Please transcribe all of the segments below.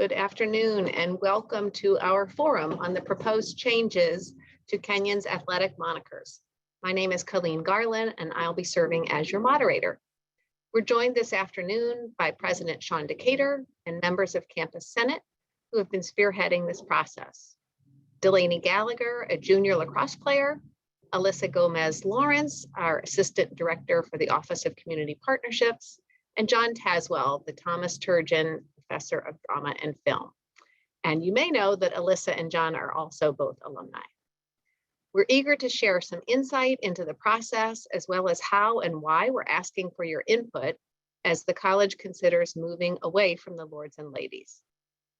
Good afternoon and welcome to our forum on the proposed changes to Kenyon's athletic monikers. My name is Colleen Garland and I'll be serving as your moderator. We're joined this afternoon by President Sean Decatur and members of Campus Senate who have been spearheading this process. Delaney Gallagher, a junior lacrosse player, Alyssa Gomez-Lawrence, our Assistant Director for the Office of Community Partnerships, and John Taswell, the Thomas Turgeon Professor of Drama and Film. And you may know that Alyssa and John are also both alumni. We're eager to share some insight into the process, as well as how and why we're asking for your input as the college considers moving away from the Lords and Ladies.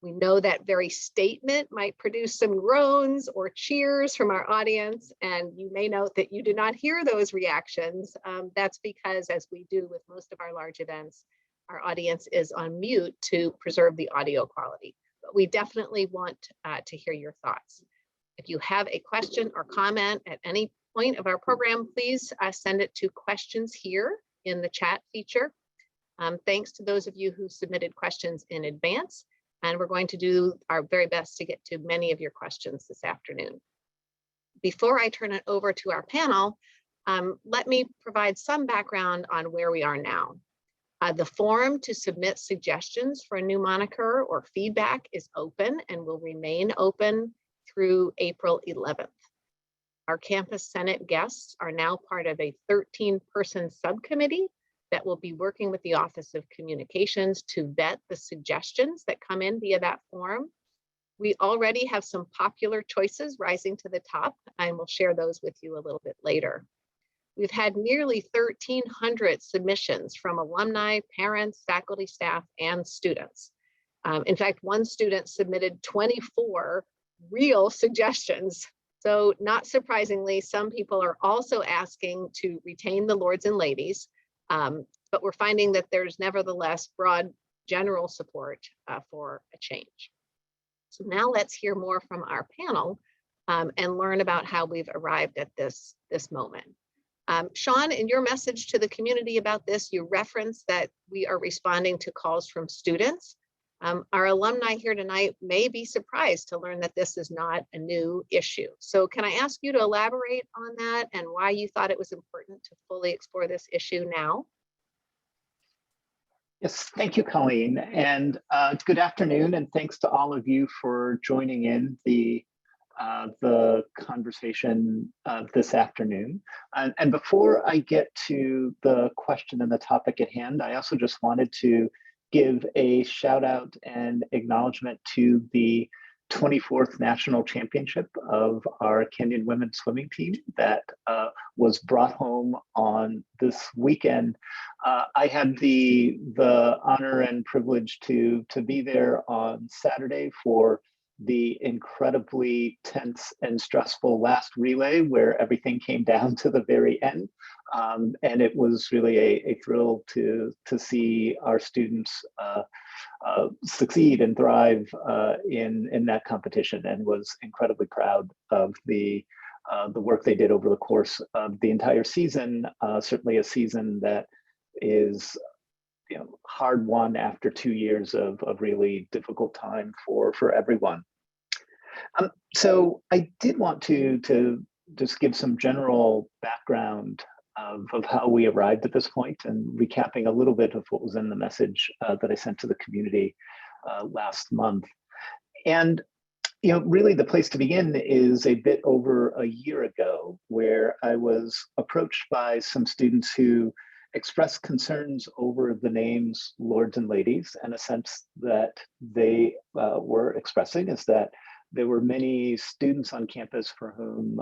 We know that very statement might produce some groans or cheers from our audience, and you may note that you do not hear those reactions. That's because, as we do with most of our large events, our audience is on mute to preserve the audio quality. But we definitely want to hear your thoughts. If you have a question or comment at any point of our program, please send it to questions here in the chat feature. Thanks to those of you who submitted questions in advance. And we're going to do our very best to get to many of your questions this afternoon. Before I turn it over to our panel, let me provide some background on where we are now. The forum to submit suggestions for a new moniker or feedback is open and will remain open through April 11th. Our Campus Senate guests are now part of a 13-person subcommittee that will be working with the Office of Communications to vet the suggestions that come in via that forum. We already have some popular choices rising to the top, and we'll share those with you a little bit later. We've had nearly 1,300 submissions from alumni, parents, faculty, staff, and students. In fact, one student submitted 24 real suggestions. So not surprisingly, some people are also asking to retain the Lords and Ladies, but we're finding that there's nevertheless broad general support for a change. So now let's hear more from our panel and learn about how we've arrived at this moment. Sean, in your message to the community about this, you referenced that we are responding to calls from students. Our alumni here tonight may be surprised to learn that this is not a new issue. So can I ask you to elaborate on that and why you thought it was important to fully explore this issue now? Yes, thank you, Colleen, and good afternoon, and thanks to all of you for joining in the conversation this afternoon. And before I get to the question and the topic at hand, I also just wanted to give a shout out and acknowledgement to the 24th National Championship of our Kenyan women's swimming team that was brought home on this weekend. I had the honor and privilege to be there on Saturday for the incredibly tense and stressful last relay where everything came down to the very end. And it was really a thrill to see our students succeed and thrive in that competition, and was incredibly proud of the work they did over the course of the entire season. Certainly a season that is hard won after 2 years of really difficult time for everyone. So I did want to just give some general background of how we arrived at this point, and recapping a little bit of what was in the message that I sent to the community last month. And really the place to begin is a bit over a year ago, where I was approached by some students who expressed concerns over the names Lords and Ladies, and a sense that they were expressing is that there were many students on campus for whom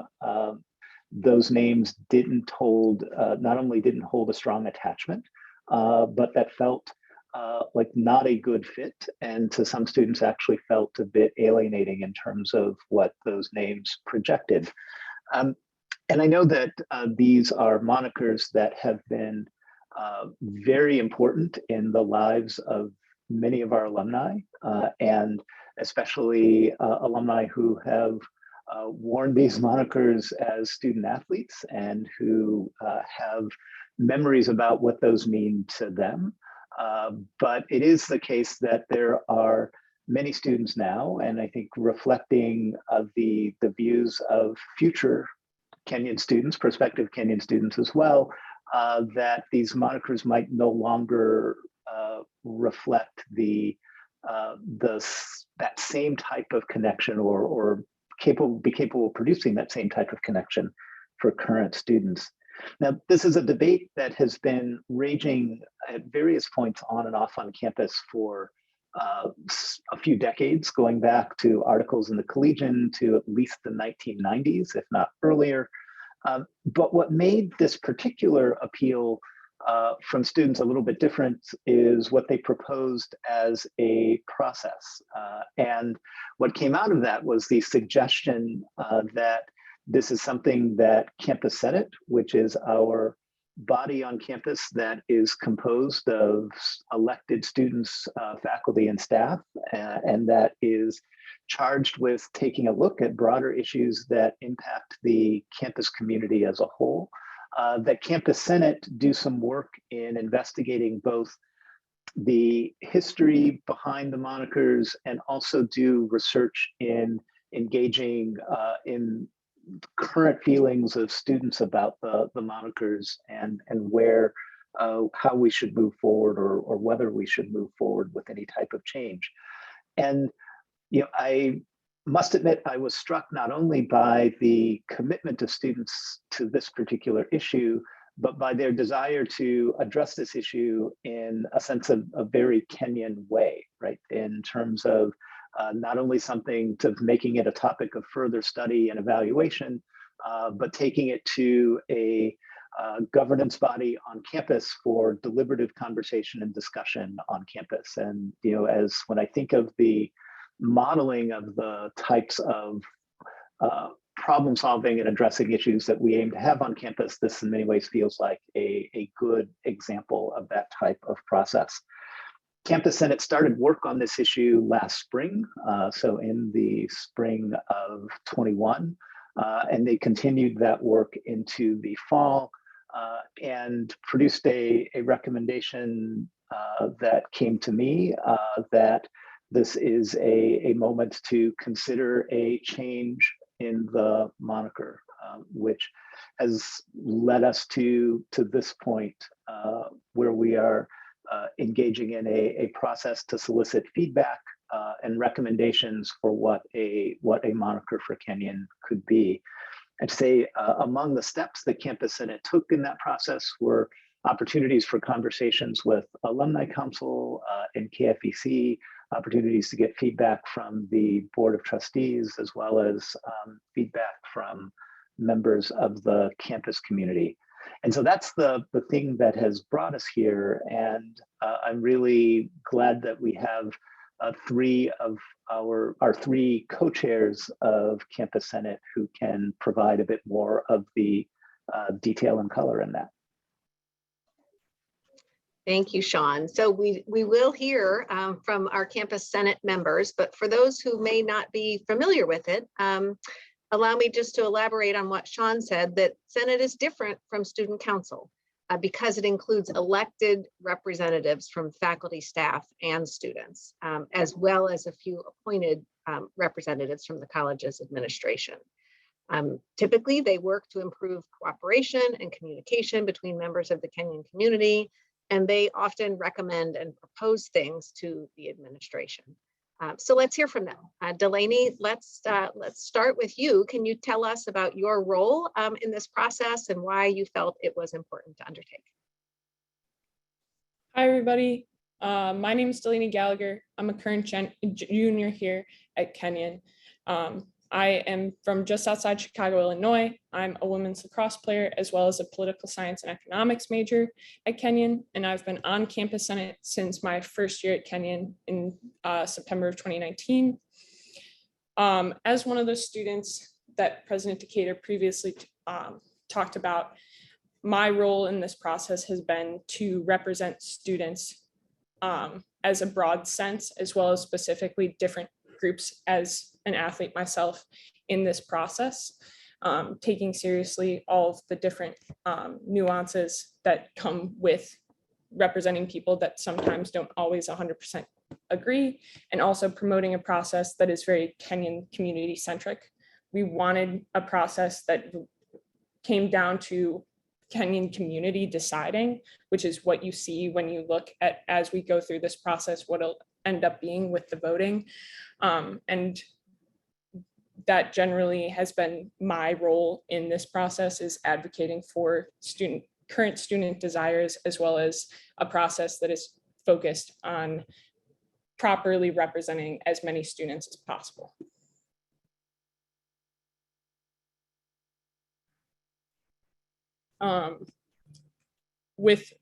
those names not only didn't hold a strong attachment, but that felt like not a good fit, and to some students actually felt a bit alienating in terms of what those names projected. And I know that these are monikers that have been very important in the lives of many of our alumni, and especially alumni who have worn these monikers as student athletes and who have memories about what those mean to them. But it is the case that there are many students now, and I think reflecting the views of future Kenyan students, prospective Kenyan students as well, that these monikers might no longer reflect that same type of connection, or be capable of producing that same type of connection for current students. Now, this is a debate that has been raging at various points on and off on campus for a few decades, going back to articles in the Collegian to at least the 1990s, if not earlier. But what made this particular appeal from students a little bit different is what they proposed as a process. And what came out of that was the suggestion that this is something that Campus Senate, which is our body on campus that is composed of elected students, faculty, and staff, and that is charged with taking a look at broader issues that impact the campus community as a whole, that Campus Senate do some work in investigating both the history behind the monikers and also do research in engaging in current feelings of students about the monikers and where how we should move forward, or whether we should move forward with any type of change. And I must admit, I was struck not only by the commitment of students to this particular issue, but by their desire to address this issue in a sense of a very Kenyan way, right? In terms of not only something to making it a topic of further study and evaluation, but taking it to a governance body on campus for deliberative conversation and discussion on campus. And as when I think of the modeling of the types of problem solving and addressing issues that we aim to have on campus, this in many ways feels like a good example of that type of process. Campus Senate started work on this issue last spring, so in the spring of 21, and they continued that work into the fall and produced a recommendation that came to me that this is a moment to consider a change in the moniker, which has led us to this point where we are engaging in a process to solicit feedback and recommendations for what a moniker for Kenyan could be. I'd say among the steps that Campus Senate took in that process were opportunities for conversations with Alumni Council and KFEC, opportunities to get feedback from the Board of Trustees, as well as feedback from members of the campus community. And so that's the thing that has brought us here. And I'm really glad that we have three of our three co-chairs of Campus Senate who can provide a bit more of the detail and color in that. Thank you, Sean. So we will hear from our Campus Senate members, but for those who may not be familiar with it, allow me just to elaborate on what Sean said, that Senate is different from Student Council because it includes elected representatives from faculty, staff, and students, as well as a few appointed representatives from the college's administration. Typically, they work to improve cooperation and communication between members of the Kenyan community, and they often recommend and propose things to the administration. So let's hear from them. Delaney, let's start with you. Can you tell us about your role in this process and why you felt it was important to undertake? Hi, everybody. My name is Delaney Gallagher. I'm a current junior here at Kenyon. I am from just outside Chicago, Illinois. I'm a women's lacrosse player, as well as a political science and economics major at Kenyon. And I've been on Campus Senate since my first year at Kenyon in September of 2019. As one of those students that President Decatur previously talked about, my role in this process has been to represent students as a broad sense, as well as specifically different groups as an athlete myself in this process, taking seriously all of the different nuances that come with representing people that sometimes don't always 100% agree, and also promoting a process that is very Kenyan community centric. We wanted a process that came down to Kenyan community deciding, which is what you see when you look at, as we go through this process, what it'll end up being with the voting. And that generally has been my role in this process, is advocating for current student desires, as well as a process that is focused on properly representing as many students as possible. With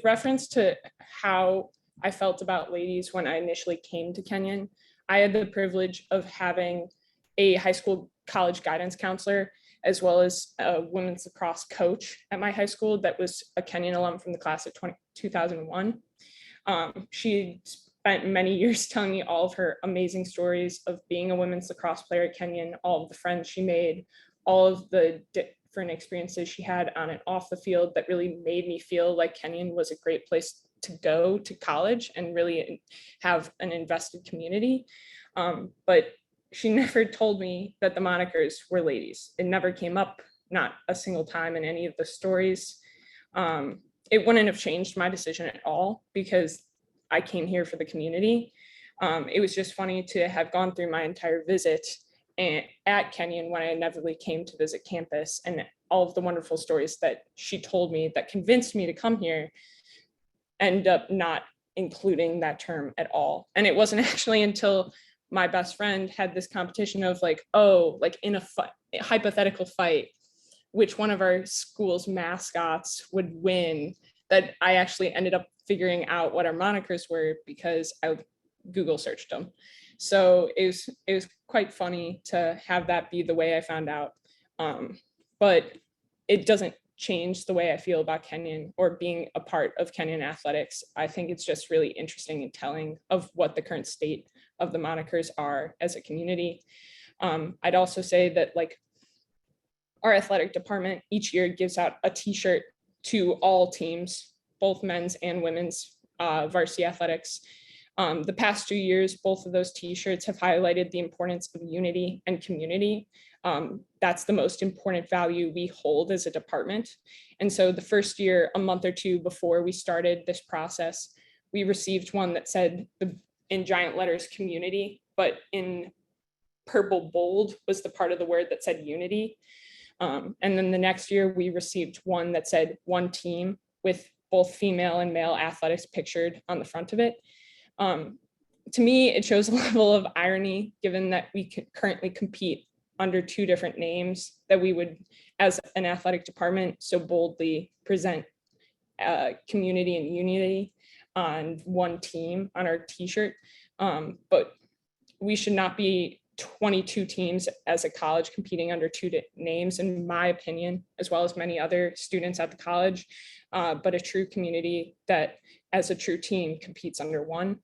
reference to how I felt about ladies when I initially came to Kenyon, I had the privilege of having a high school college guidance counselor, as well as a women's lacrosse coach at my high school that was a Kenyon alum from the class of 2001. She spent many years telling me all of her amazing stories of being a women's lacrosse player at Kenyon, all of the friends she made, all of the different experiences she had on and off the field that really made me feel like Kenyon was a great place to go to college and really have an invested community. But she never told me that the monikers were ladies. It never came up, not a single time in any of the stories. It wouldn't have changed my decision at all because I came here for the community. It was just funny to have gone through my entire visit at Kenyon when I inevitably came to visit campus, and all of the wonderful stories that she told me that convinced me to come here end up not including that term at all. And it wasn't actually until my best friend had this competition of like, oh, like in a hypothetical fight, which one of our school's mascots would win, that I actually ended up figuring out what our monikers were because I Google searched them. So it was quite funny to have that be the way I found out. But it doesn't change the way I feel about Kenyon or being a part of Kenyan athletics. I think it's just really interesting and telling of what the current state of the monikers are as a community. I'd also say that like our athletic department each year gives out a t-shirt to all teams, both men's and women's varsity athletics. The past 2 years, both of those t-shirts have highlighted the importance of unity and community. That's the most important value we hold as a department. And so the first year, a month or two before we started this process, we received one that said in giant letters community, but in purple bold was the part of the word that said unity. And then the next year we received one that said one team with both female and male athletics pictured on the front of it. To me, it shows a level of irony given that we currently compete under two different names, that we would, as an athletic department, so boldly present community and unity on one team on our t-shirt. But we should not be 22 teams as a college competing under two names, in my opinion, as well as many other students at the college, but a true community that as a true team competes under one.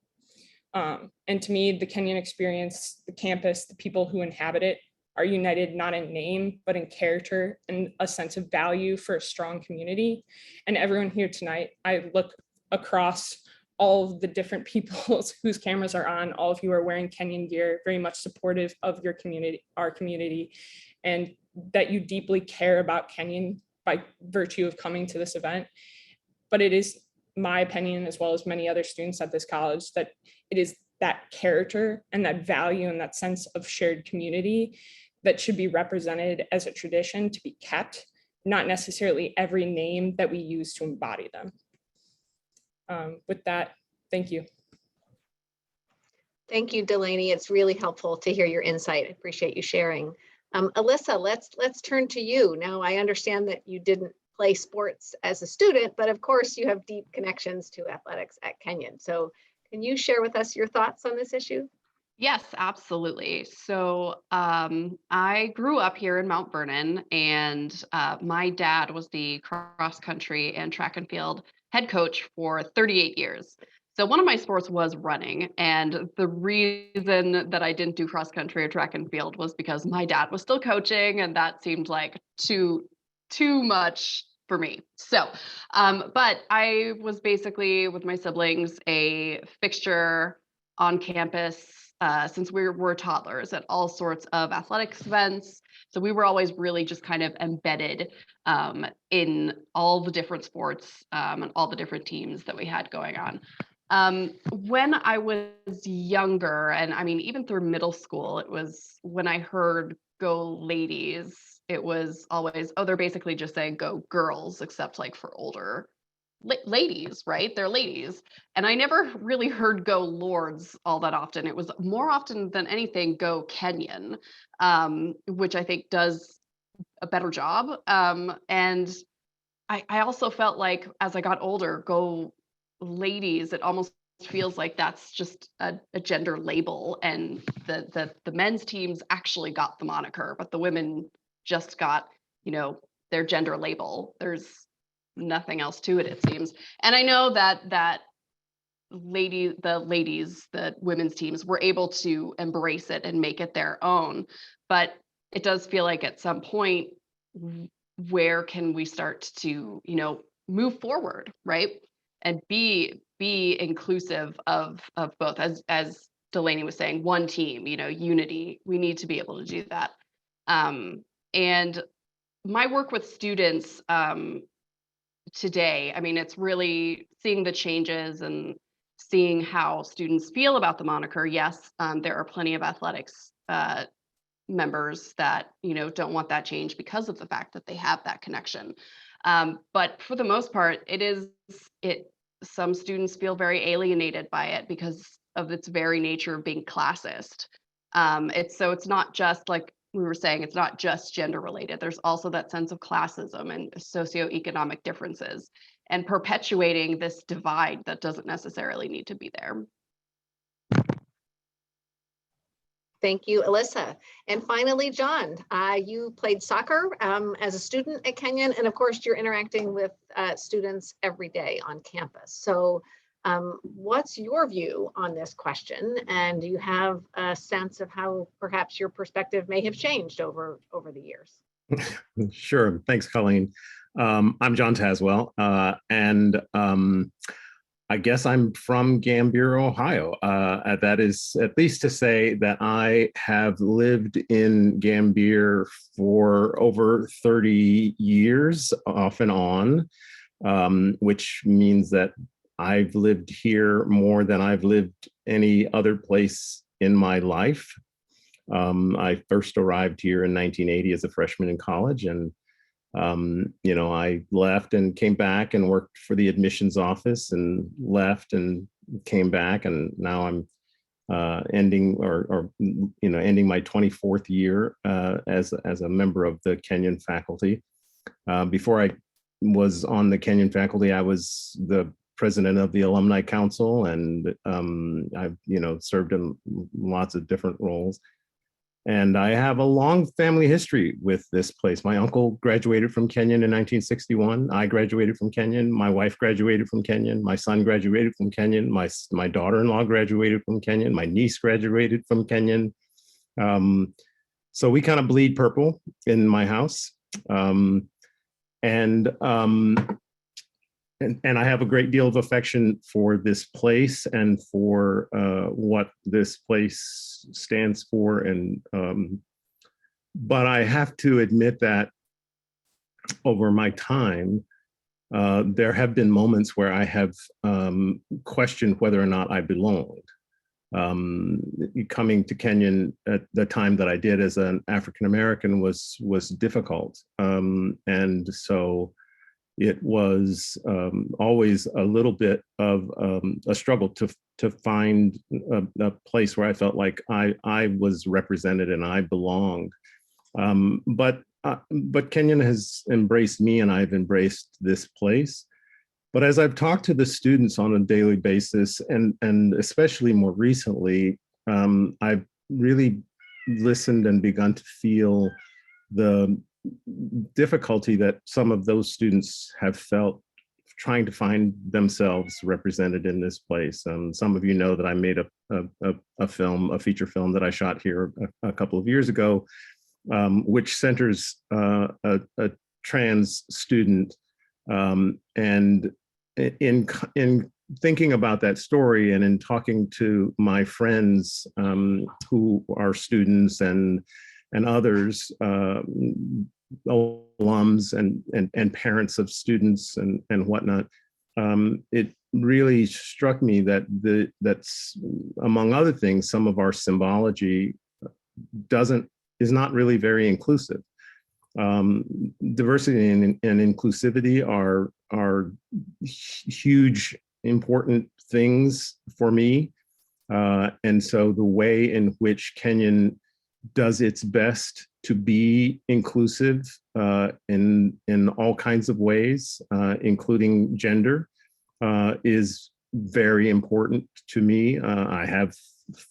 And to me, the Kenyan experience, the campus, the people who inhabit it are united not in name, but in character and a sense of value for a strong community. And everyone here tonight, I look across all of the different people whose cameras are on, all of you are wearing Kenyan gear, very much supportive of your community, our community, and that you deeply care about Kenyan by virtue of coming to this event. But it is my opinion, as well as many other students at this college, that it is that character and that value and that sense of shared community that should be represented as a tradition to be kept, not necessarily every name that we use to embody them. With that, thank you. Thank you, Delaney. It's really helpful to hear your insight. I appreciate you sharing. Alyssa, let's turn to you. Now, I understand that you didn't play sports as a student, but of course you have deep connections to athletics at Kenyon. So can you share with us your thoughts on this issue? Yes, absolutely. So I grew up here in Mount Vernon, and my dad was the cross country and track and field head coach for 38 years. So one of my sports was running, and the reason that I didn't do cross country or track and field was because my dad was still coaching, and that seemed like too much for me. So, but I was basically with my siblings a fixture on campus since we were toddlers at all sorts of athletics events. So we were always really just kind of embedded in all the different sports and all the different teams that we had going on. When I was younger, and I mean, even through middle school, it was when I heard "Go Ladies," it was always, oh, they're basically just saying "Go Girls," except like for older ladies, right? They're ladies. And I never really heard "Go Lords" all that often. It was more often than anything "Go Kenyan," which I think does a better job. And I also felt like as I got older, "Go Ladies," it almost feels like that's just a gender label, and the men's teams actually got the moniker, but the women just got, their gender label. There's nothing else to it, it seems. And I know that the women's teams were able to embrace it and make it their own, but it does feel like at some point, where can we start to move forward, right, and be inclusive of both, as Delaney was saying, one team, unity. We need to be able to do that. And my work with students today, I mean, it's really seeing the changes and seeing how students feel about the moniker. Yes, there are plenty of athletics members that don't want that change because of the fact that they have that connection. But for the most part, some students feel very alienated by it because of its very nature of being classist. It's not just, like we were saying, it's not just gender related. There's also that sense of classism and socioeconomic differences, and perpetuating this divide that doesn't necessarily need to be there. Thank you, Alyssa. And finally, John, you played soccer as a student at Kenyon, and of course, you're interacting with students every day on campus. So what's your view on this question? And do you have a sense of how perhaps your perspective may have changed over the years? Sure. Thanks, Colleen. I'm John Taswell, and I guess I'm from Gambier, Ohio. That is at least to say that I have lived in Gambier for over 30 years, off and on, which means that I've lived here more than I've lived any other place in my life. I first arrived here in 1980 as a freshman in college, and I left and came back and worked for the admissions office, and left and came back, and now I'm ending my 24th year as a member of the Kenyon faculty. Before I was on the Kenyon faculty, I was the president of the Alumni Council, and I've served in lots of different roles. And I have a long family history with this place. My uncle graduated from Kenyon in 1961. I graduated from Kenyon. My wife graduated from Kenyon. My son graduated from Kenyon. My daughter-in-law graduated from Kenyon. My niece graduated from Kenyon. So we kind of bleed purple in my house. And I have a great deal of affection for this place and for what this place stands for. And but I have to admit that over my time, there have been moments where I have questioned whether or not I belonged. Coming to Kenyon at the time that I did as an African American was difficult, and so it was always a little bit of a struggle to find a place where I felt like I was represented and I belonged. But Kenyon has embraced me, and I've embraced this place. But as I've talked to the students on a daily basis, and especially more recently, I've really listened and begun to feel the difficulty that some of those students have felt trying to find themselves represented in this place. Some of you know that I made a feature film that I shot here a couple of years ago, which centers a trans student And in thinking about that story and in talking to my friends who are students and others, alums and parents of students and whatnot, it really struck me that that's, among other things, some of our symbology is not really very inclusive. Diversity and inclusivity are huge, important things for me. And so the way in which Kenyon does its best to be inclusive in all kinds of ways, including gender, is very important to me. I have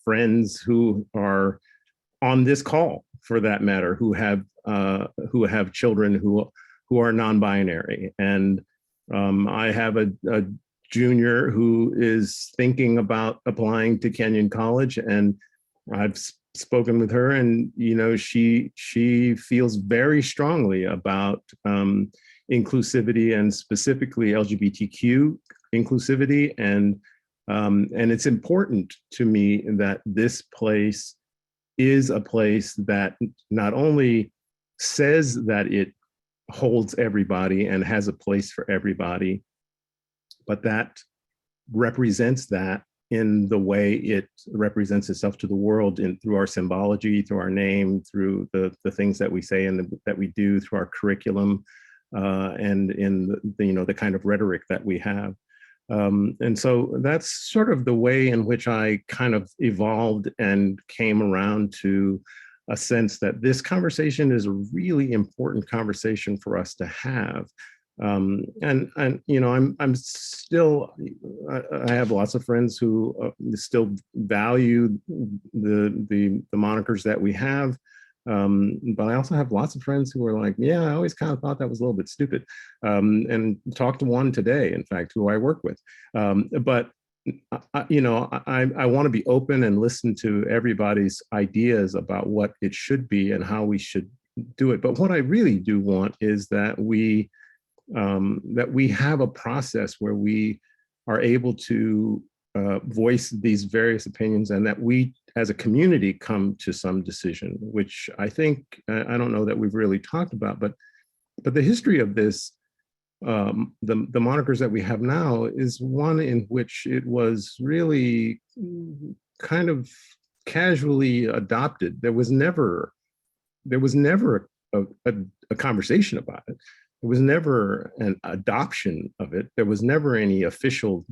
friends who are on this call, for that matter, who have children who are non-binary, and I have a junior who is thinking about applying to Kenyon College, and I've spoken with her, and she feels very strongly about inclusivity, and specifically LGBTQ inclusivity, and it's important to me that this place is a place that not only says that it holds everybody and has a place for everybody, but that represents that in the way it represents itself to the world, through our symbology, through our name, through the things that we say and that we do, through our curriculum, and in the kind of rhetoric that we have. And so that's sort of the way in which I kind of evolved and came around to a sense that this conversation is a really important conversation for us to have. I'm still, I have lots of friends who still value the monikers that we have. But I also have lots of friends who are like, yeah, I always kind of thought that was a little bit stupid. And talked to one today, in fact, who I work with. But I want to be open and listen to everybody's ideas about what it should be and how we should do it. But what I really do want is that we have a process where we are able to voice these various opinions, and that we as a community come to some decision, which I think, I don't know that we've really talked about, but the history of this, the monikers that we have now, is one in which it was really kind of casually adopted. There was never a conversation about it. There was never an adoption of it. There was never any official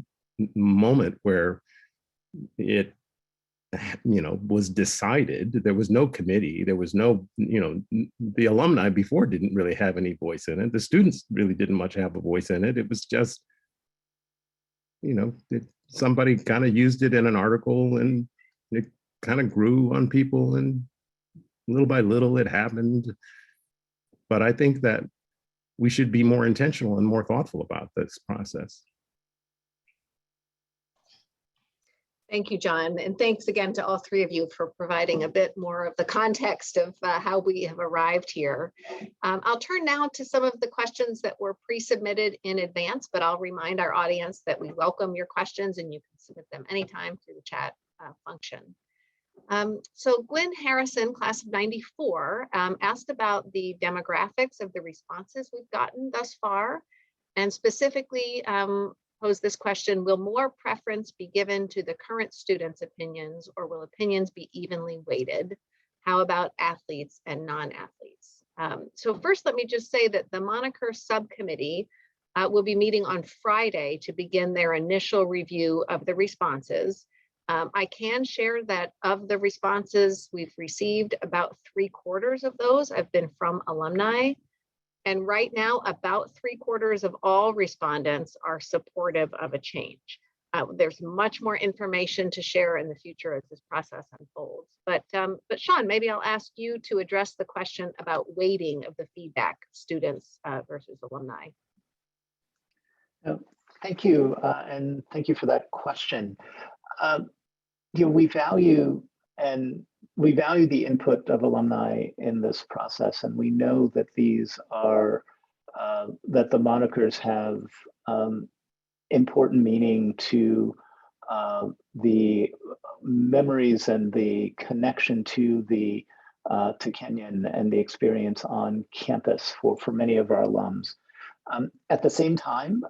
moment where it was decided. There was no committee. There was no, the alumni before didn't really have any voice in it. The students really didn't much have a voice in it. It was just, somebody kind of used it in an article, and it kind of grew on people, and little by little it happened. But I think that we should be more intentional and more thoughtful about this process. Thank you, John. And thanks again to all three of you for providing a bit more of the context of how we have arrived here. I'll turn now to some of the questions that were pre-submitted in advance, but I'll remind our audience that we welcome your questions, and you can submit them anytime through the chat function. So Gwen Harrison, class of 94, asked about the demographics of the responses we've gotten thus far, and specifically posed this question: will more preference be given to the current students' opinions, or will opinions be evenly weighted? How about athletes and non-athletes? So first, let me just say that the Moniker subcommittee will be meeting on Friday to begin their initial review of the responses. I can share that of the responses we've received, about 3/4 of those have been from alumni. And right now, about 3/4 of all respondents are supportive of a change. There's much more information to share in the future as this process unfolds. But Sean, maybe I'll ask you to address the question about weighting of the feedback, students versus alumni. Thank you, and thank you for that question. We value the input of alumni in this process, and we know that these are that the monikers have important meaning to the memories and the connection to the to Kenyon and the experience on campus for many of our alums. At the same time,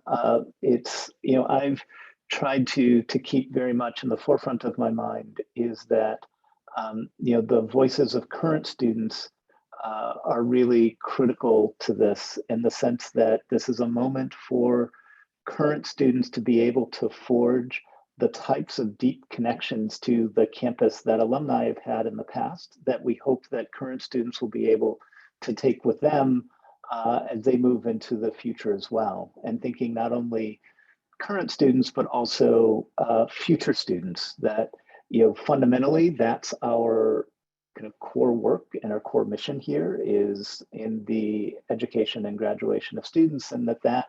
it's, I've tried to keep very much in the forefront of my mind is that the voices of current students are really critical to this, in the sense that this is a moment for current students to be able to forge the types of deep connections to the campus that alumni have had in the past, that we hope that current students will be able to take with them as they move into the future as well. And thinking not only current students, but also future students, that, fundamentally that's our kind of core work and our core mission here is in the education and graduation of students, and that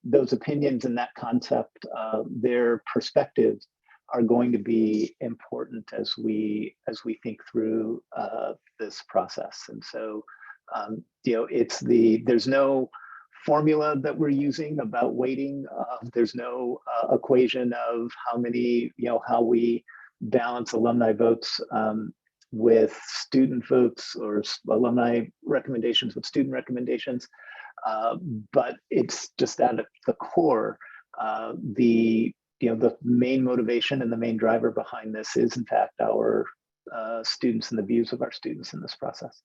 those opinions and that concept, their perspectives are going to be important as we think through this process. And so, there's no formula that we're using about weighting. There's no equation of how many, how we balance alumni votes with student votes, or alumni recommendations with student recommendations. But it's just at the core, the main motivation and the main driver behind this is, in fact, our students and the views of our students in this process.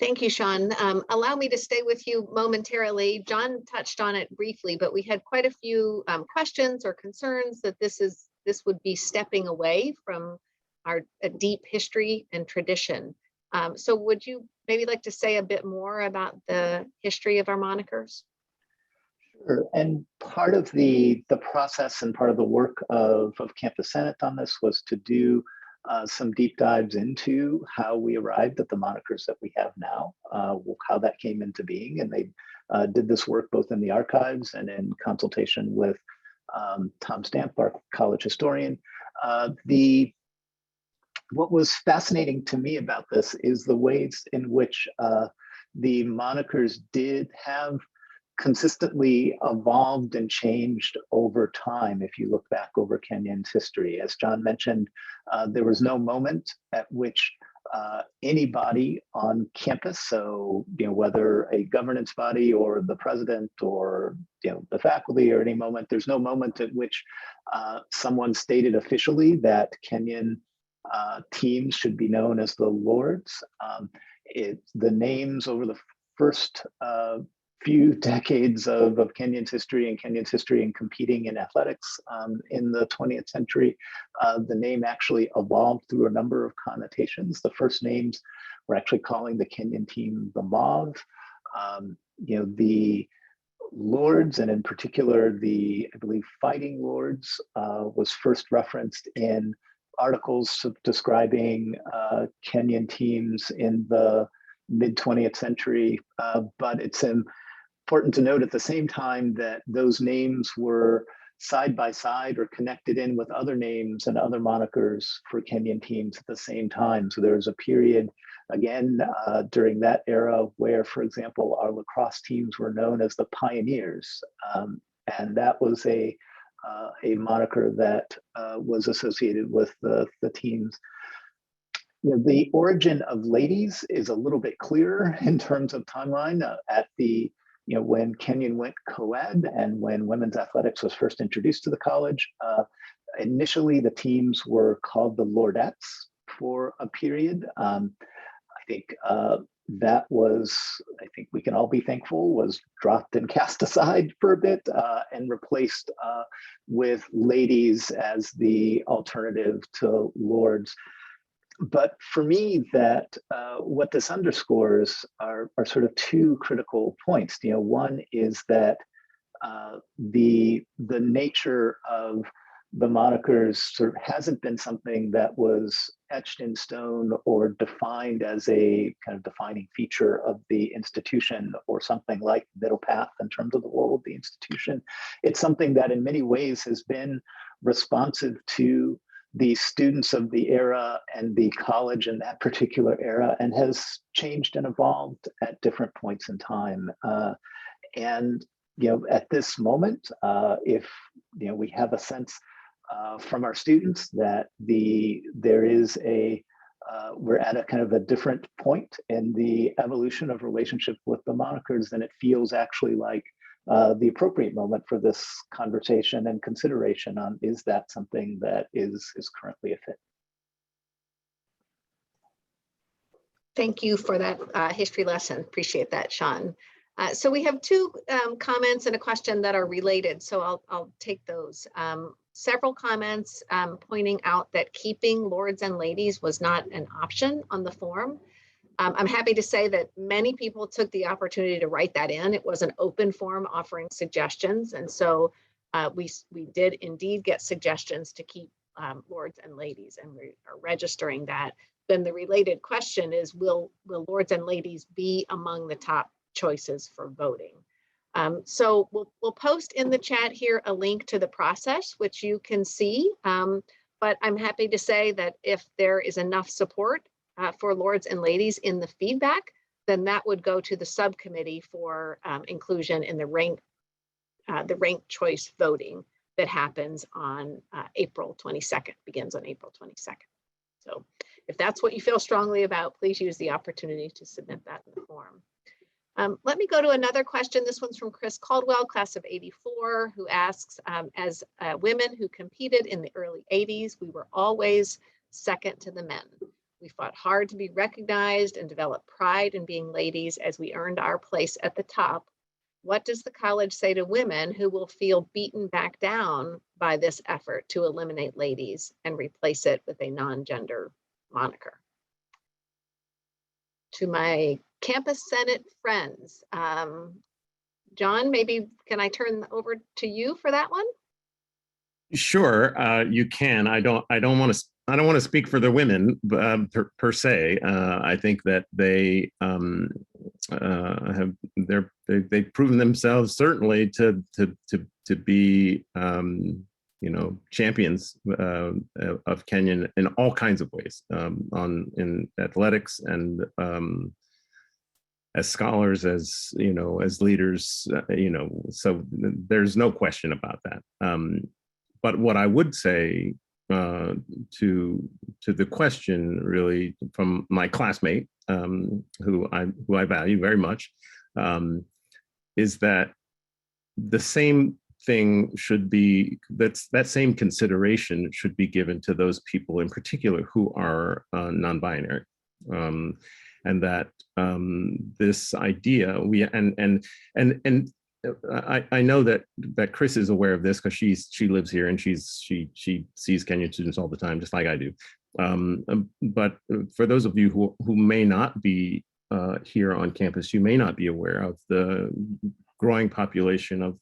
Thank you, Sean. Allow me to stay with you momentarily. John touched on it briefly, but we had quite a few questions or concerns that this would be stepping away from our deep history and tradition. So would you maybe like to say a bit more about the history of our monikers? Sure. And part of the process and part of the work of Campus Senate on this was to do some deep dives into how we arrived at the monikers that we have now, how that came into being. And they did this work both in the archives and in consultation with Tom Stamp, our college historian. What was fascinating to me about this is the ways in which the monikers did have consistently evolved and changed over time. If you look back over Kenyon's history, as John mentioned, there was no moment at which anybody on campus, so whether a governance body or the president or the faculty, or any moment, there's no moment at which someone stated officially that Kenyan teams should be known as the Lords. The names over the first few decades of Kenyon's history in competing in athletics in the 20th century, the name actually evolved through a number of connotations. The first names were actually calling the Kenyan team the Mauve. The Lords, and in particular I believe Fighting Lords, was first referenced in articles describing Kenyan teams in the mid 20th century, but it's important to note at the same time that those names were side by side or connected in with other names and other monikers for Kenyan teams at the same time. So there was a period, again, during that era where, for example, our lacrosse teams were known as the Pioneers. And that was a moniker that was associated with the teams. The origin of ladies is a little bit clearer in terms of timeline. At the when Kenyon went co-ed and when women's athletics was first introduced to the college, initially the teams were called the Lordettes for a period. I think that was, I think we can all be thankful, was dropped and cast aside for a bit and replaced with ladies as the alternative to Lords. But for me, that what this underscores are sort of two critical points. One is that the nature of the monikers sort of hasn't been something that was etched in stone or defined as a kind of defining feature of the institution, or something like middle path in terms of the role of the institution. It's something that in many ways has been responsive to the students of the era and the college in that particular era, and has changed and evolved at different points in time. And at this moment, if we have a sense from our students that there is we're at a kind of a different point in the evolution of relationship with the monikers, then it feels actually like the appropriate moment for this conversation and consideration on, is that something that is currently a fit? Thank you for that history lesson. Appreciate that, Sean. So we have two comments and a question that are related, so I'll take those. Several comments pointing out that keeping lords and ladies was not an option on the form. I'm happy to say that many people took the opportunity to write that in. It was an open form offering suggestions, and so we did indeed get suggestions to keep lords and ladies, and we are registering that. Then the related question is, will lords and ladies be among the top choices for voting? So we'll post in the chat here a link to the process, which you can see. But I'm happy to say that if there is enough support for lords and ladies in the feedback, then that would go to the subcommittee for inclusion in the ranked choice voting that happens on April 22nd, begins on April 22nd. So if that's what you feel strongly about, please use the opportunity to submit that in the form. Let me go to another question. This one's from Chris Caldwell, class of '84, who asks, as women who competed in the early '80s, we were always second to the men. We fought hard to be recognized and developed pride in being ladies as we earned our place at the top. What does the college say to women who will feel beaten back down by this effort to eliminate ladies and replace it with a non-gender moniker? To my Campus Senate friends, John, maybe can I turn over to you for that one? Sure, you can. I don't want to speak for the women per se. I think that they've proven themselves certainly to be champions of Kenyan in all kinds of ways, in athletics and as scholars, as leaders, so there's no question about that. But what I would say to the question, really, from my classmate, who I value very much, is that the same thing should be, that same consideration should be given to those people in particular who are non-binary, and that this idea I know that Chris is aware of this because she lives here and she sees Kenyan students all the time, just like I do. But for those of you who may not be here on campus, you may not be aware of the growing population of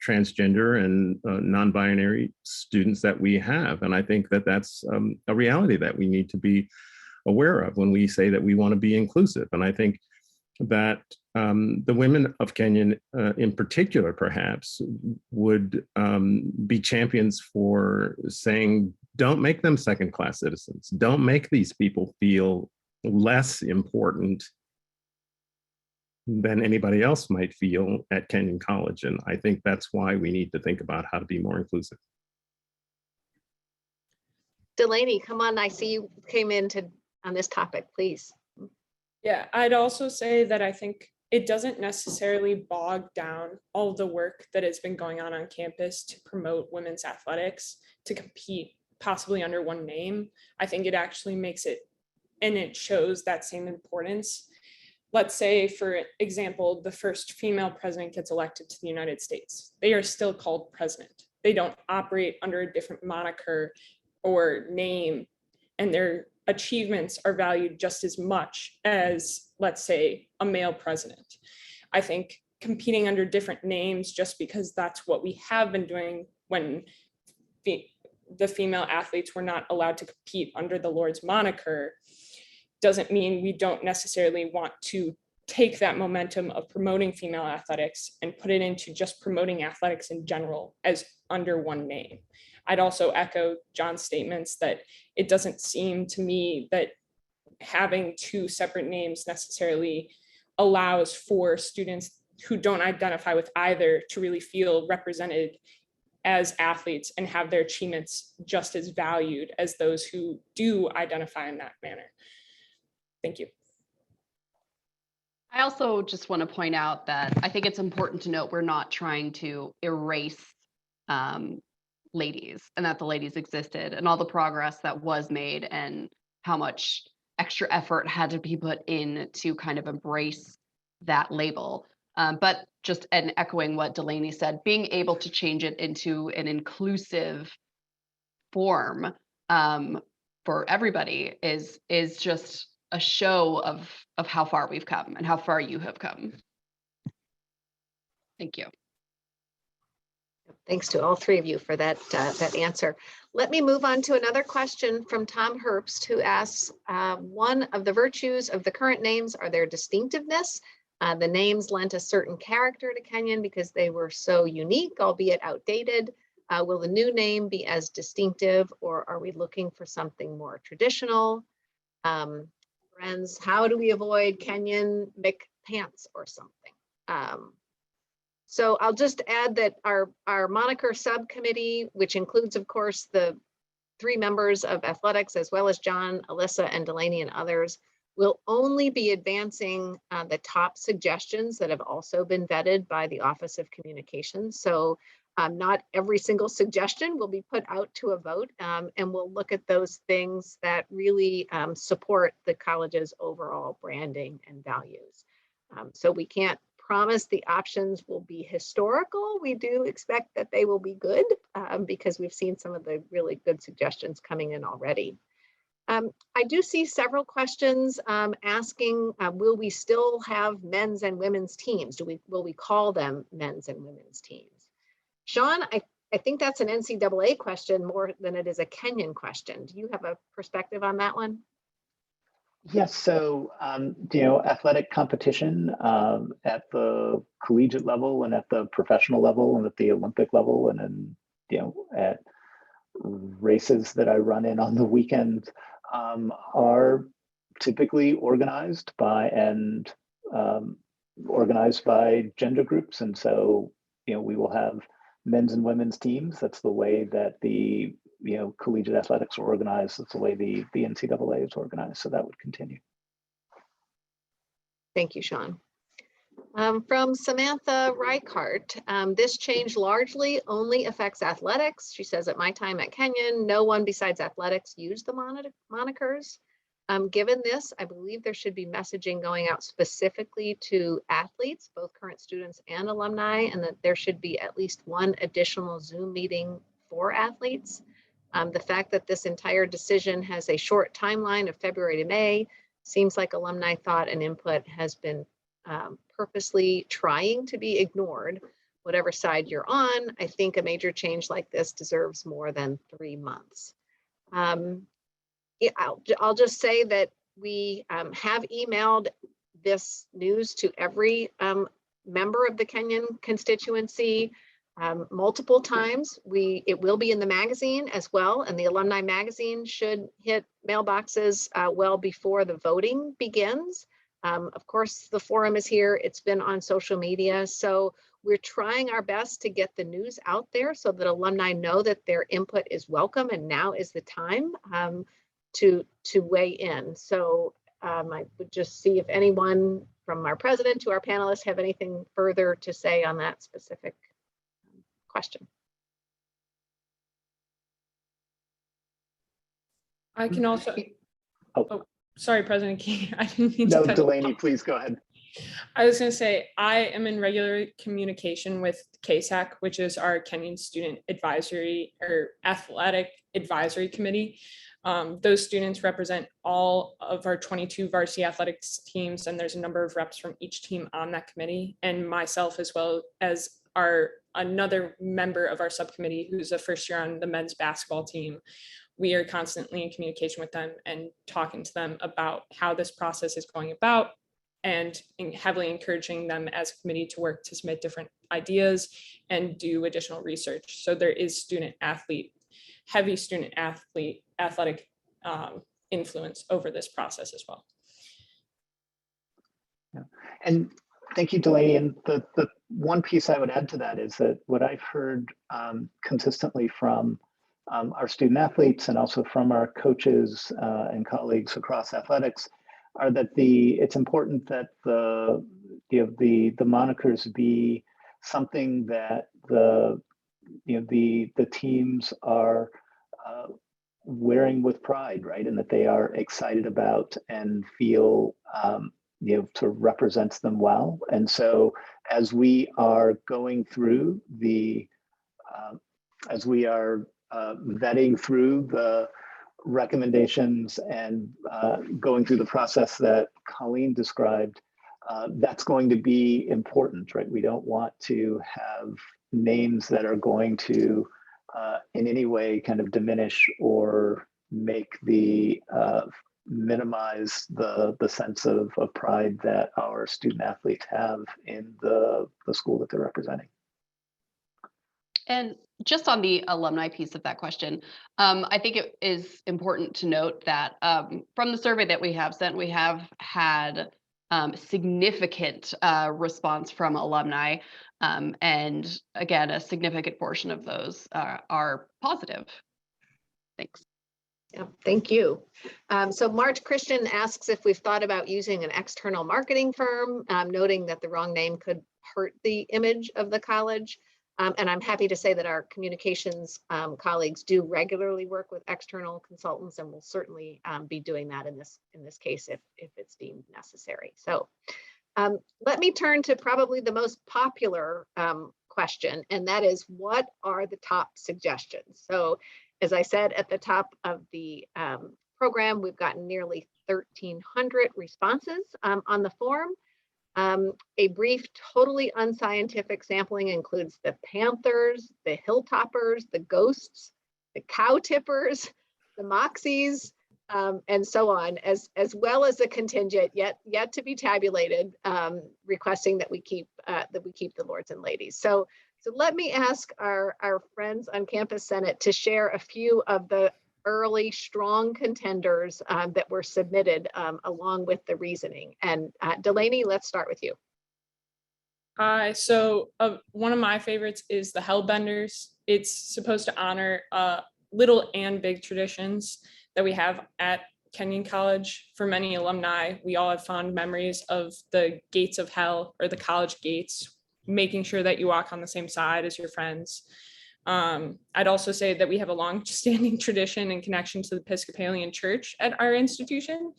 transgender and non-binary students that we have, and I think that that's a reality that we need to be aware of when we say that we want to be inclusive. And I think that the women of Kenyan in particular, perhaps, would be champions for saying, don't make them second-class citizens. Don't make these people feel less important than anybody else might feel at Kenyon College. And I think that's why we need to think about how to be more inclusive. Delaney, come on, I see you came in on this topic, please. Yeah, I'd also say that I think it doesn't necessarily bog down all of the work that has been going on campus to promote women's athletics, to compete possibly under one name. I think it actually makes it, and it shows that same importance. Let's say, for example, the first female president gets elected to the United States. They are still called president. They don't operate under a different moniker or name, and their achievements are valued just as much as, let's say, a male president. I think competing under different names, just because that's what we have been doing when the female athletes were not allowed to compete under the Lord's moniker, doesn't mean we don't necessarily want to take that momentum of promoting female athletics and put it into just promoting athletics in general as under one name. I'd also echo John's statements that it doesn't seem to me that having two separate names necessarily allows for students who don't identify with either to really feel represented as athletes and have their achievements just as valued as those who do identify in that manner. Thank you. I also just want to point out that I think it's important to note we're not trying to erase ladies, and that the ladies existed and all the progress that was made and how much extra effort had to be put in to kind of embrace that label. But just echoing what Delaney said, being able to change it into an inclusive form for everybody is just a show of how far we've come and how far you have come. Thank you. Thanks to all three of you for that answer. Let me move on to another question from Tom Herbst, who asks, one of the virtues of the current names are their distinctiveness. The names lent a certain character to Kenyon because they were so unique, albeit outdated. Will the new name be as distinctive, or are we looking for something more traditional? Friends, how do we avoid Kenyon McPants or something? So I'll just add that our moniker subcommittee, which includes, of course, the 3 members of athletics, as well as John, Alyssa, and Delaney and others, will only be advancing the top suggestions that have also been vetted by the Office of Communications. So not every single suggestion will be put out to a vote, and we'll look at those things that really support the college's overall branding and values. So we can't promise the options will be historical. We do expect that they will be good because we've seen some of the really good suggestions coming in already. I do see several questions asking, will we still have men's and women's teams? Will we call them men's and women's teams? Sean, I think that's an NCAA question more than it is a Kenyan question. Do you have a perspective on that one? Yes, so athletic competition at the collegiate level and at the professional level and at the Olympic level and then at races that I run in on the weekends are typically organized by gender groups, and so we will have men's and women's teams. That's the way that the collegiate athletics are organized. That's the way the NCAA is organized. So that would continue. Thank you, Sean. From Samantha Reichart, this change largely only affects athletics. She says, at my time at Kenyon, no one besides athletics used the monikers. Given this, I believe there should be messaging going out specifically to athletes, both current students and alumni, and that there should be at least one additional Zoom meeting for athletes. The fact that this entire decision has a short timeline of February to May seems like alumni thought and input has been purposely trying to be ignored. Whatever side you're on, I think a major change like this deserves more than 3 months. I'll just say that we have emailed this news to every member of the Kenyon constituency multiple times. It will be in the magazine as well, and the alumni magazine should hit mailboxes well before the voting begins. Of course, the forum is here. It's been on social media. So we're trying our best to get the news out there so that alumni know that their input is welcome, and now is the time to weigh in. So I would just see if anyone from our president to our panelists have anything further to say on that specific question. I can also, sorry, President Key. I didn't mean No, to Delaney, please go ahead. I was going to say, I am in regular communication with KSAC, which is our Kenyan Student Advisory or Athletic Advisory Committee. Those students represent all of our 22 varsity athletics teams, and there's a number of reps from each team on that committee, and myself as well as another member of our subcommittee who's a first year on the men's basketball team. We are constantly in communication with them and talking to them about how this process is going about, and heavily encouraging them as a committee to work to submit different ideas and do additional research. So there is student athlete heavy student athletic influence over this process as well. Yeah. And thank you, Delaney. And the one piece I would add to that is that what I've heard consistently from our student athletes and also from our coaches and colleagues across athletics are that it's important that the monikers be something that the teams are wearing with pride, right? And that they are excited about and feel to represents them well. And so as we are going through as we are vetting through the recommendations and going through the process that Colleen described, that's going to be important, right? We don't want to have names that are going to in any way kind of diminish or make minimize the sense of pride that our student athletes have in the school that they're representing. And just on the alumni piece of that question, I think it is important to note that from the survey that we have sent, we have had significant response from alumni. And again, a significant portion of those are positive. Thanks. Yeah, thank you. So Marge Christian asks if we've thought about using an external marketing firm, noting that the wrong name could hurt the image of the college. And I'm happy to say that our communications colleagues do regularly work with external consultants, and will certainly be doing that in this case if it's deemed necessary. So let me turn to probably the most popular question, and that is, what are the top suggestions? So as I said at the top of the program, we've gotten nearly 1,300 responses on the form. A brief, totally unscientific sampling includes the Panthers, the Hilltoppers, the Ghosts, the Cow Tippers, the Moxies, and so on, as well as a contingent yet to be tabulated, requesting that we keep the Lords and Ladies. So let me ask our friends on Campus Senate to share a few of the early strong contenders that were submitted along with the reasoning. And Delaney, let's start with you. So one of my favorites is the Hellbenders. It's supposed to honor little and big traditions that we have at Kenyon College. For many alumni, we all have fond memories of the gates of hell, or the college gates, making sure that you walk on the same side as your friends. I'd also say that we have a long-standing tradition and connection to the Episcopalian Church at our institution,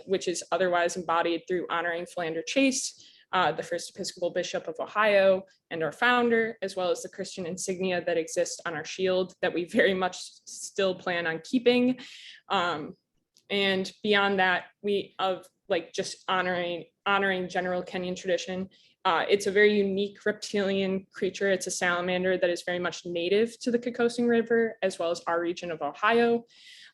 which is otherwise embodied through honoring Philander Chase, the first Episcopal Bishop of Ohio, and our founder, as well as the Christian insignia that exist on our shield that we very much still plan on keeping. And beyond that, just honoring general Kenyan tradition. It's a very unique reptilian creature. It's a salamander that is very much native to the Kokosing River, as well as our region of Ohio.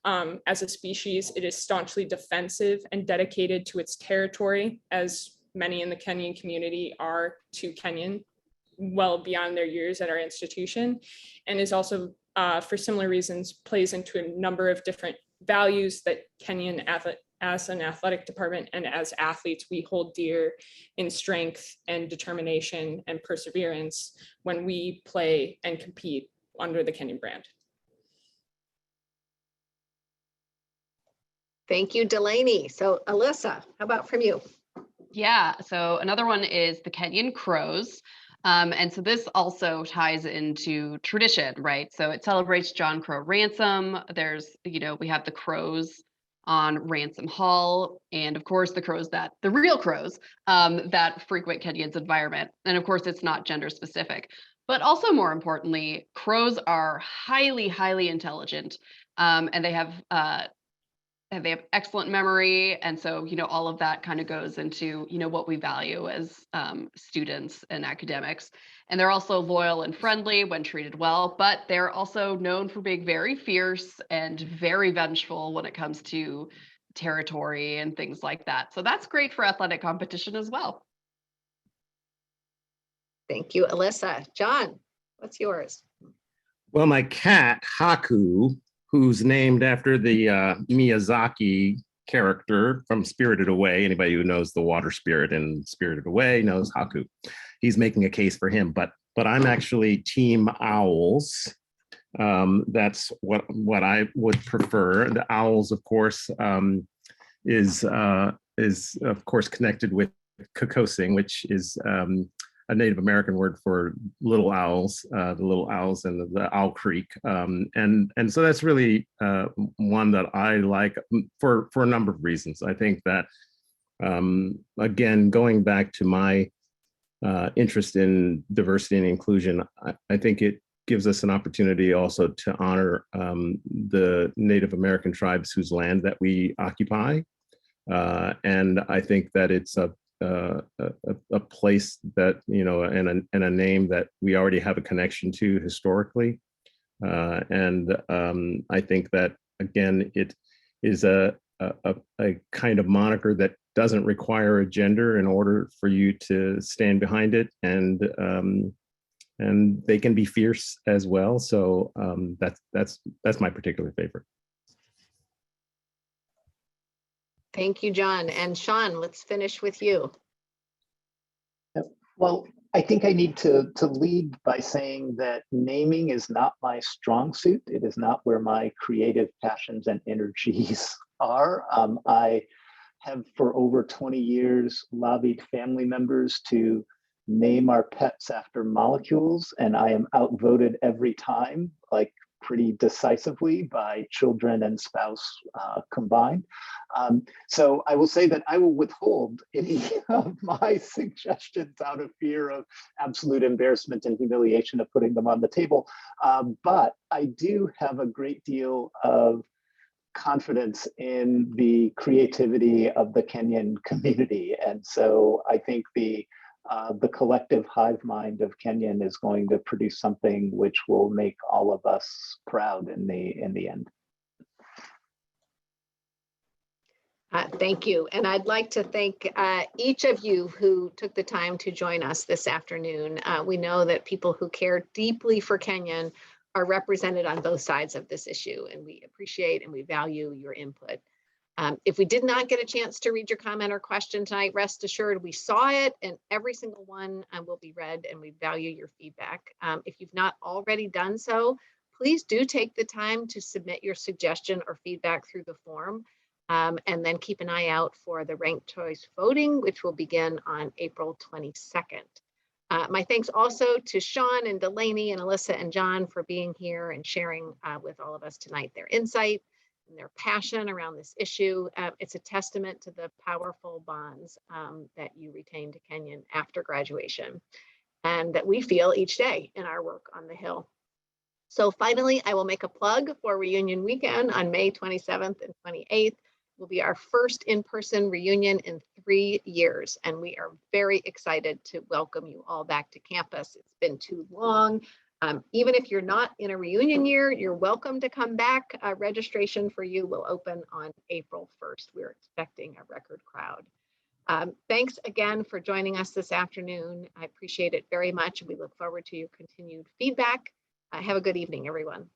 As a species, it is staunchly defensive and dedicated to its territory, as many in the Kenyan community are to Kenyan, well beyond their years at our institution, and is also, for similar reasons, plays into a number of different values that Kenyan as an athletic department and as athletes we hold dear in strength and determination and perseverance when we play and compete under the Kenyan brand. Thank you, Delaney. So Alyssa, how about from you? Yeah, so another one is the Kenyan Crows. And so this also ties into tradition, right? So it celebrates John Crow Ransom. There's, we have the crows on Ransom Hall, and of course the real crows that frequent Kenyan's environment. And of course it's not gender specific, but also more importantly, crows are highly, highly intelligent, and they have excellent memory. And so, all of that kind of goes into, what we value as students and academics. And they're also loyal and friendly when treated well, but they're also known for being very fierce and very vengeful when it comes to territory and things like that. So that's great for athletic competition as well. Thank you, Alyssa. John, what's yours? Well, my cat, Haku, who's named after the Miyazaki character from Spirited Away. Anybody who knows the water spirit in Spirited Away knows Haku. He's making a case for him, but I'm actually team owls. That's what I would prefer. The owls, of course, is of course connected with kokosing, which is a Native American word for little owls, the little owls in the Owl Creek, and so that's really one that I like for a number of reasons. I think that again, going back to my interest in diversity and inclusion, I think it gives us an opportunity also to honor the Native American tribes whose land that we occupy, and I think that it's a place that, you know, and a name that we already have a connection to historically. And I think that, again, it is a kind of moniker that doesn't require a gender in order for you to stand behind it. And they can be fierce as well. So that's my particular favorite. Thank you, John. And Sean, let's finish with you. Well, I think I need to lead by saying that naming is not my strong suit. It is not where my creative passions and energies are. I have for over 20 years lobbied family members to name our pets after molecules, and I am outvoted every time, like pretty decisively, by children and spouse combined. So I will say that I will withhold any of my suggestions out of fear of absolute embarrassment and humiliation of putting them on the table. But I do have a great deal of confidence in the creativity of the Kenyan community. And so I think the collective hive mind of Kenyan is going to produce something which will make all of us proud in the end. Thank you. And I'd like to thank each of you who took the time to join us this afternoon. We know that people who care deeply for Kenyan are represented on both sides of this issue, and we appreciate and we value your input. If we did not get a chance to read your comment or question tonight, rest assured we saw it, and every single one will be read, and we value your feedback. If you've not already done so, please do take the time to submit your suggestion or feedback through the form, and then keep an eye out for the ranked choice voting, which will begin on April 22nd. My thanks also to Sean and Delaney and Alyssa and John for being here and sharing with all of us tonight their insight and their passion around this issue. It's a testament to the powerful bonds that you retain to Kenyan after graduation and that we feel each day in our work on the Hill. So finally, I will make a plug for Reunion Weekend on May 27th and 28th. Will be our first in-person reunion in 3 years, and we are very excited to welcome you all back to campus. It's been too long. Even if you're not in a reunion year, you're welcome to come back. Registration for you will open on April 1st. We're expecting a record crowd. Thanks again for joining us this afternoon. I appreciate it very much. We look forward to your continued feedback. Have a good evening, everyone.